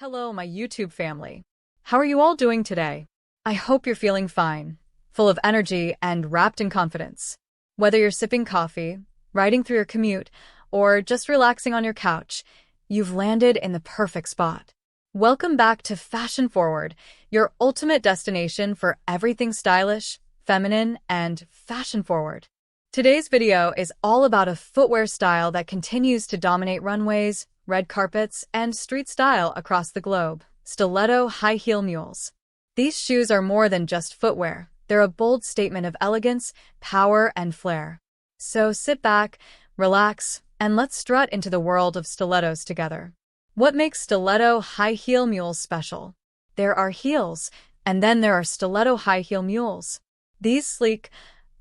Hello, my YouTube family. How are you all doing today? I hope you're feeling fine, full of energy, and wrapped in confidence. Whether you're sipping coffee, riding through your commute, or just relaxing on your couch, you've landed in the perfect spot. Welcome back to Fashion Forward, your ultimate destination for everything stylish, feminine, and fashion forward. Today's video is all about a footwear style that continues to dominate runways, red carpets, and street style across the globe: stiletto high heel mules. These shoes are more than just footwear. They're a bold statement of elegance, power, and flair. So sit back, relax, and let's strut into the world of stilettos together. What makes stiletto high heel mules special? There are heels, and then there are stiletto high heel mules. These sleek,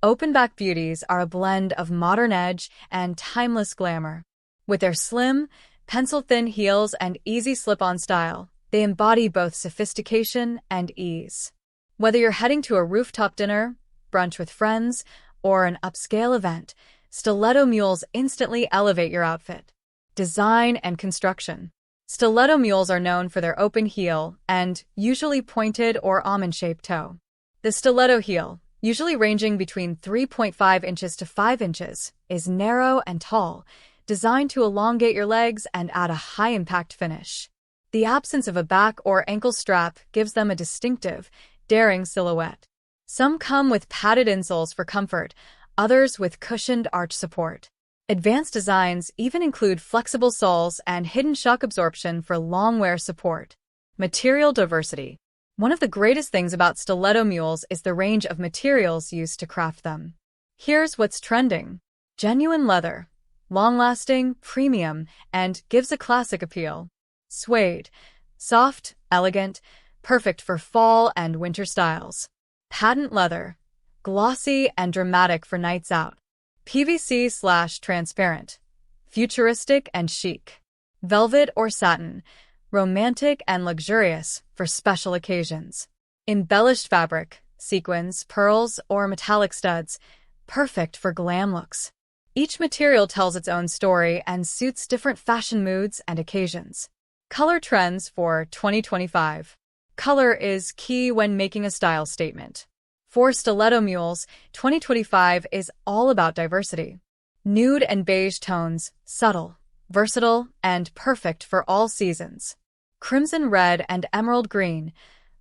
open-back beauties are a blend of modern edge and timeless glamour. With their slim, pencil-thin heels and easy slip-on style, they embody both sophistication and ease. Whether you're heading to a rooftop dinner, brunch with friends, or an upscale event, stiletto mules instantly elevate your outfit. Design and construction. Stiletto mules are known for their open heel and usually pointed or almond-shaped toe. The stiletto heel, usually ranging between 3.5 inches to 5 inches, is narrow and tall, designed to elongate your legs and add a high-impact finish. The absence of a back or ankle strap gives them a distinctive, daring silhouette. Some come with padded insoles for comfort, others with cushioned arch support. Advanced designs even include flexible soles and hidden shock absorption for long wear support. Material diversity. One of the greatest things about stiletto mules is the range of materials used to craft them. Here's what's trending: genuine leather, long-lasting, premium, and gives a classic appeal. Suede, soft, elegant, perfect for fall and winter styles. Patent leather, glossy and dramatic for nights out. PVC/transparent, futuristic and chic. Velvet or satin, romantic and luxurious for special occasions. Embellished fabric, sequins, pearls, or metallic studs, perfect for glam looks. Each material tells its own story and suits different fashion moods and occasions. Color trends for 2025. Color is key when making a style statement. For stiletto mules, 2025 is all about diversity. Nude and beige tones, subtle, versatile, and perfect for all seasons. Crimson red and emerald green,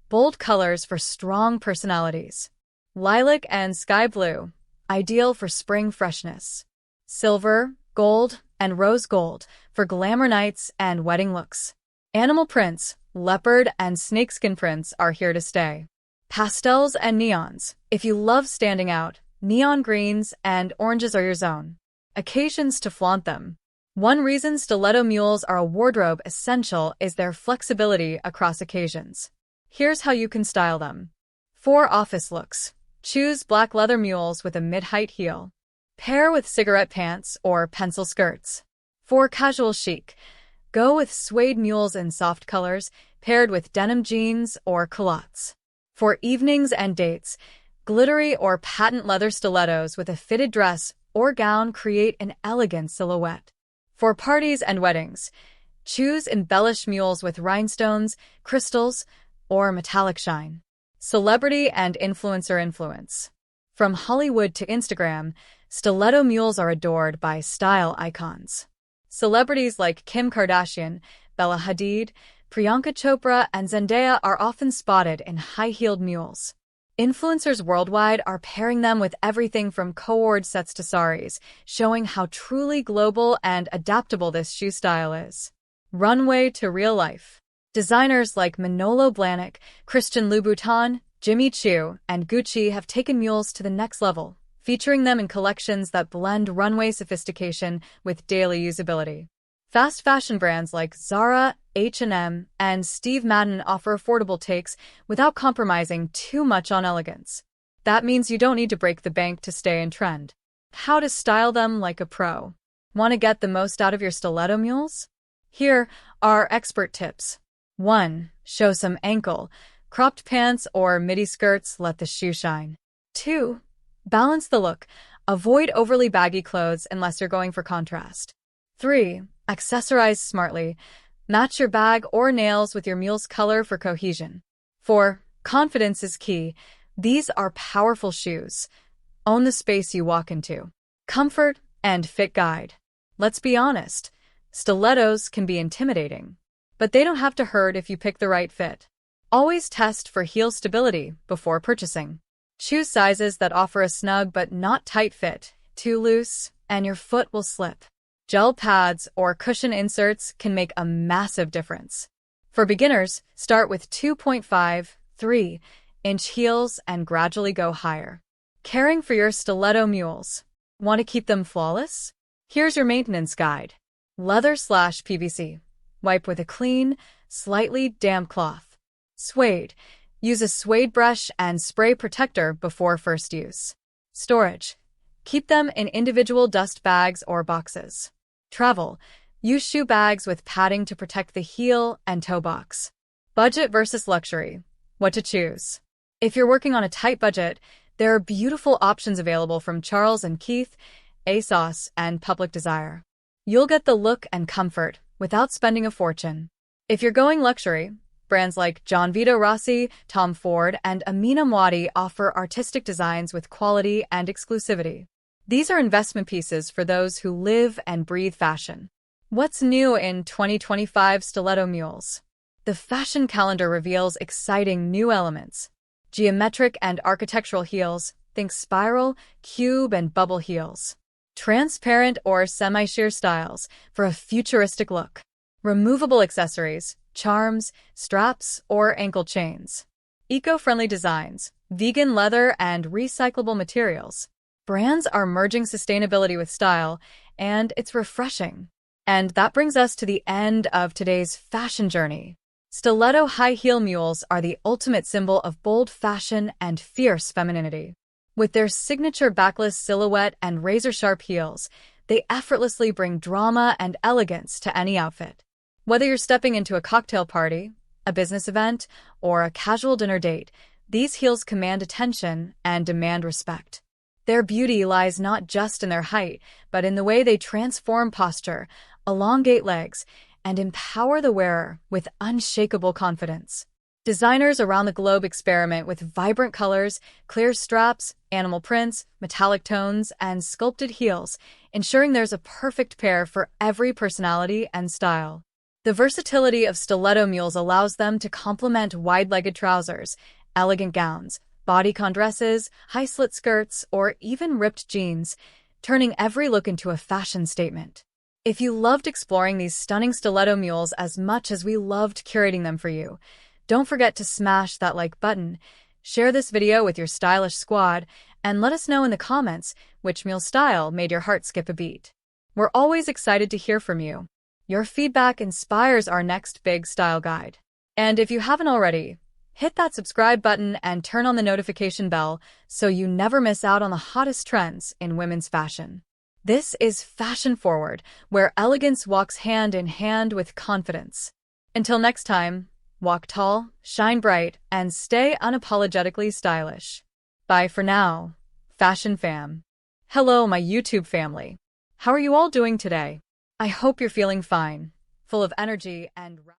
bold colors for strong personalities. Lilac and sky blue, ideal for spring freshness. Silver, gold, and rose gold for glamour nights and wedding looks. Animal prints, leopard and snakeskin prints are here to stay. Pastels and neons. If you love standing out, neon greens and oranges are your zone. Occasions to flaunt them. One reason stiletto mules are a wardrobe essential is their flexibility across occasions. Here's how you can style them. For office looks, choose black leather mules with a mid-height heel. Pair with cigarette pants or pencil skirts. For casual chic, go with suede mules in soft colors, paired with denim jeans or culottes. For evenings and dates, glittery or patent leather stilettos with a fitted dress or gown create an elegant silhouette. For parties and weddings, choose embellished mules with rhinestones, crystals, or metallic shine. Celebrity and influencer influence. From Hollywood to Instagram, stiletto mules are adored by style icons. Celebrities like Kim Kardashian, Bella Hadid, Priyanka Chopra, and Zendaya are often spotted in high-heeled mules. Influencers worldwide are pairing them with everything from cord sets to saris, showing how truly global and adaptable this shoe style is. Runway to real life. Designers like Manolo Blahnik, Christian Louboutin, Jimmy Choo, and Gucci have taken mules to the next level, featuring them in collections that blend runway sophistication with daily usability. Fast fashion brands like Zara, H&M, and Steve Madden offer affordable takes without compromising too much on elegance. That means you don't need to break the bank to stay in trend. How to style them like a pro. Want to get the most out of your stiletto mules? Here are expert tips. 1. Show some ankle. Cropped pants or midi skirts let the shoe shine. 2. Balance the look. Avoid overly baggy clothes unless you're going for contrast. 3. Accessorize smartly. Match your bag or nails with your mule's color for cohesion. 4. Confidence is key. These are powerful shoes. Own the space you walk into. Comfort and fit guide. Let's be honest, stilettos can be intimidating, but they don't have to hurt if you pick the right fit. Always test for heel stability before purchasing. Choose sizes that offer a snug but not tight fit. Too loose, and your foot will slip. Gel pads or cushion inserts can make a massive difference. For beginners, start with 2.5-3-inch heels and gradually go higher. Caring for your stiletto mules. Want to keep them flawless? Here's your maintenance guide. Leather/PVC. Wipe with a clean, slightly damp cloth. Suede. Use a suede brush and spray protector before first use. Storage. Keep them in individual dust bags or boxes. Travel. Use shoe bags with padding to protect the heel and toe box. Budget versus luxury. What to choose? If you're working on a tight budget, there are beautiful options available from Charles & Keith, ASOS, and Public Desire. You'll get the look and comfort without spending a fortune. If you're going luxury, brands like John Vito Rossi, Tom Ford, and Amina Mwadi offer artistic designs with quality and exclusivity. These are investment pieces for those who live and breathe fashion. What's new in 2025 Stiletto Mules? The fashion calendar reveals exciting new elements. Geometric and architectural heels, think spiral, cube, and bubble heels. Transparent or semi-sheer styles for a futuristic look. Removable accessories, charms, straps, or ankle chains. Eco-friendly designs, vegan leather and recyclable materials. Brands are merging sustainability with style, and it's refreshing. And that brings us to the end of today's fashion journey. Stiletto high heel mules are the ultimate symbol of bold fashion and fierce femininity. With their signature backless silhouette and razor-sharp heels, they effortlessly bring drama and elegance to any outfit. Whether you're stepping into a cocktail party, a business event, or a casual dinner date, these heels command attention and demand respect. Their beauty lies not just in their height, but in the way they transform posture, elongate legs, and empower the wearer with unshakable confidence. Designers around the globe experiment with vibrant colors, clear straps, animal prints, metallic tones, and sculpted heels, ensuring there's a perfect pair for every personality and style. The versatility of stiletto mules allows them to complement wide-legged trousers, elegant gowns, bodycon dresses, high-slit skirts, or even ripped jeans, turning every look into a fashion statement. If you loved exploring these stunning stiletto mules as much as we loved curating them for you, don't forget to smash that like button, share this video with your stylish squad, and let us know in the comments which mule style made your heart skip a beat. We're always excited to hear from you. Your feedback inspires our next big style guide. And if you haven't already, hit that subscribe button and turn on the notification bell so you never miss out on the hottest trends in women's fashion. This is Fashion Forward, where elegance walks hand in hand with confidence. Until next time, walk tall, shine bright, and stay unapologetically stylish. Bye for now, Fashion Fam. Hello, my YouTube family. How are you all doing today? I hope you're feeling fine, full of energy and